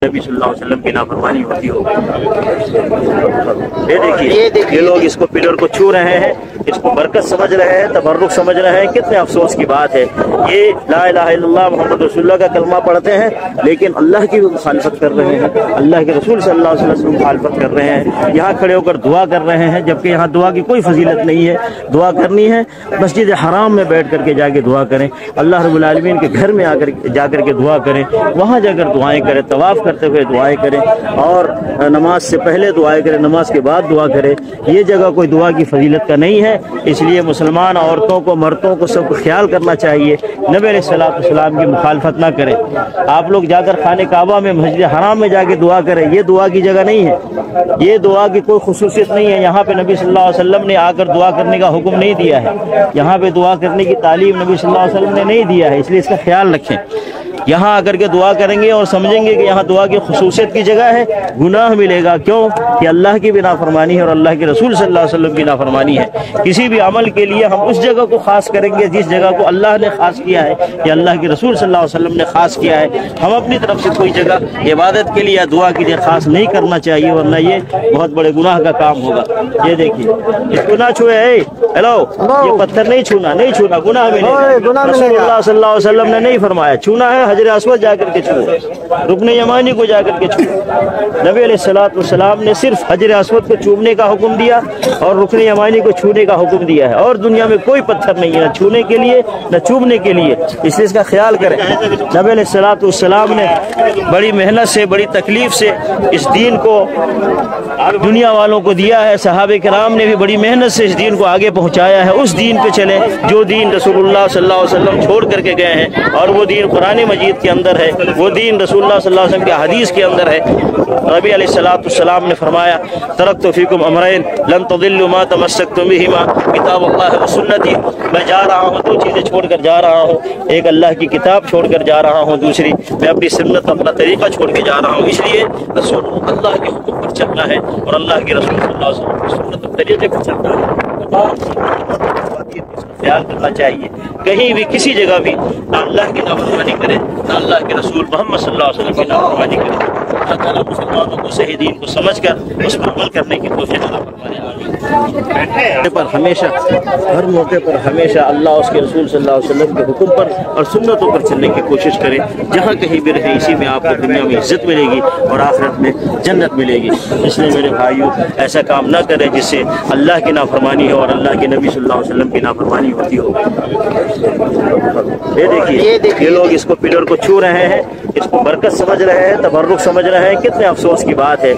نبی صلی اللہ علیہ وسلم کی نافرمانی ہوتی ہو۔ یہ دیکھیے یہ لوگ اس کو پلر کو چھو رہے ہیں، اس کو برکت سمجھ رہے ہیں، تبرک سمجھ رہے ہیں۔ کتنے افسوس کی بات ہے، یہ لا الہ الا اللہ محمد رسول اللہ کا کلمہ پڑھتے ہیں لیکن اللہ کی مخالفت کر رہے ہیں، اللہ کے رسول صلی اللہ علیہ وسلم کی مخالفت کر رہے ہیں، یہاں کھڑے ہو کر دعا کر رہے ہیں، جبکہ یہاں دعا کی کوئی فضیلت نہیں ہے۔ دعا کرنی ہے مسجد حرام میں بیٹھ کر کے جا کے دعا کریں، اللہ رب العالمین کے گھر میں جا کر کے دعا کریں، وہاں جا کر دعائیں کریں، طواف کرتے ہوئے دعائیں کریں، اور نماز سے پہلے دعائیں کریں، نماز کے بعد دعا کریں۔ یہ جگہ کوئی دعا کی فضیلت کا نہیں ہے، اس لیے مسلمان عورتوں کو، مردوں کو، سب کو خیال کرنا چاہیے، نبی علیہ السلام کی مخالفت نہ کریں۔ آپ لوگ جا کر خانہ کعبہ میں، مسجد حرام میں جا کے دعا کریں، یہ دعا کی جگہ نہیں ہے، یہ دعا کی کوئی خصوصیت نہیں ہے۔ یہاں پہ نبی صلی اللہ علیہ وسلم نے آ کر دعا کرنے کا حکم نہیں دیا ہے، یہاں پہ دعا کرنے کی تعلیم نبی صلی اللہ علیہ وسلم نے نہیں دیا ہے، اس لیے اس کا خیال رکھیں۔ یہاں آ کر کے دعا کریں گے اور سمجھیں گے کہ یہاں دعا کی خصوصیت کی جگہ ہے، گناہ ملے گا۔ کیوں کہ اللہ کی بھی نافرمانی ہے اور اللہ کے رسول صلی اللہ علیہ وسلم کی نافرمانی ہے۔ کسی بھی عمل کے لیے ہم اس جگہ کو خاص کریں گے جس جگہ کو اللہ نے خاص کیا ہے یا اللہ کے رسول صلی اللہ علیہ وسلم نے خاص کیا ہے۔ ہم اپنی طرف سے کوئی جگہ عبادت کے لیے یا دعا کے لیے خاص نہیں کرنا چاہیے، ورنہ یہ بہت بڑے گناہ کا کام ہوگا۔ یہ دیکھیے اس کو نہ چھوئے، ہیلو، یہ پتھر نہیں چھونا، نہیں چھونا، گناہ ملے گا۔ رسول اللہ صلی اللہ علیہ وسلم نے نہیں فرمایا چھونا ہے، حجر اسود جا کر کے چھو، رکن یمانی کو جا کر کے چھو۔ نبی علیہ السلام نے صرف حجر اسود کو چومنے کا حکم دیا اور رکن یمانی کو چھونے کا حکم دیا ہے، اور دنیا میں کوئی پتھر نہیں ہے نہ چھونے کے لیے نہ چومنے کے لیے، اس لیے اس کا خیال کریں۔ نبی علیہ السلام نے بڑی محنت سے، بڑی تکلیف سے اس دین کو دنیا والوں کو دیا ہے، صحابہ کرام نے بھی بڑی محنت سے اس دین کو آگے پہنچایا ہے۔ اس دین پہ چلیں جو دین رسول اللہ صلی اللہ علیہ وسلم چھوڑ کر کے گئے ہیں، اور وہ دین قرآن مجید کے اندر ہے، وہ دین رسول اللہ صلی اللہ علیہ وسلم کے حدیث کے اندر ہے۔ نبی علیہ السلام نے فرمایا ترکت فیکم امرین لن تضلوا ما تمسکتم بہما کتاب اللہ و سنتی۔ میں جا رہا ہوں، دو چیزیں چھوڑ کر جا رہا ہوں، ایک اللہ کی کتاب چھوڑ کر جا رہا ہوں، دوسری میں اپنی سنت، اپنا طریقہ چھوڑ کے جا رہا ہوں۔ اس لیے رسول اللہ کے حکم پر چلنا ہے اور اللہ کے رسول صلی اللہ علیہ وسلم کی سنت اور طریقے پر چلنا ہے۔ خیال کرنا چاہیے، کہیں بھی کسی جگہ بھی نہ اللہ کی نافرمانی کرے نہ اللہ کے رسول محمد صلی اللہ علیہ وسلم کی نافرمانی کرے۔ اللہ تعالیٰ مسلمانوں کو صحیح دین کو سمجھ کر اس پر عمل کرنے کی کوشش پر ہمیشہ، ہر موقع پر ہمیشہ اللہ اس کے رسول صلی اللہ علیہ وسلم کے حکم پر اور سنتوں پر چلنے کی کوشش کریں۔ جہاں کہیں بھی رہیں، اسی میں آپ کو دنیا میں عزت ملے گی اور آخرت میں جنت ملے گی۔ اس لیے میرے بھائیوں، ایسا کام نہ کریں جس سے اللہ کی نافرمانی ہو اور اللہ کے نبی صلی اللہ علیہ وسلم کی نافرمانی ہوتی ہو۔ یہ دیکھیے یہ لوگ اس کو پلر کو چھو رہے ہیں، اس کو برکت سمجھ رہے ہیں، تبرک سمجھ رہے ہیں۔ کتنے افسوس کی بات ہے۔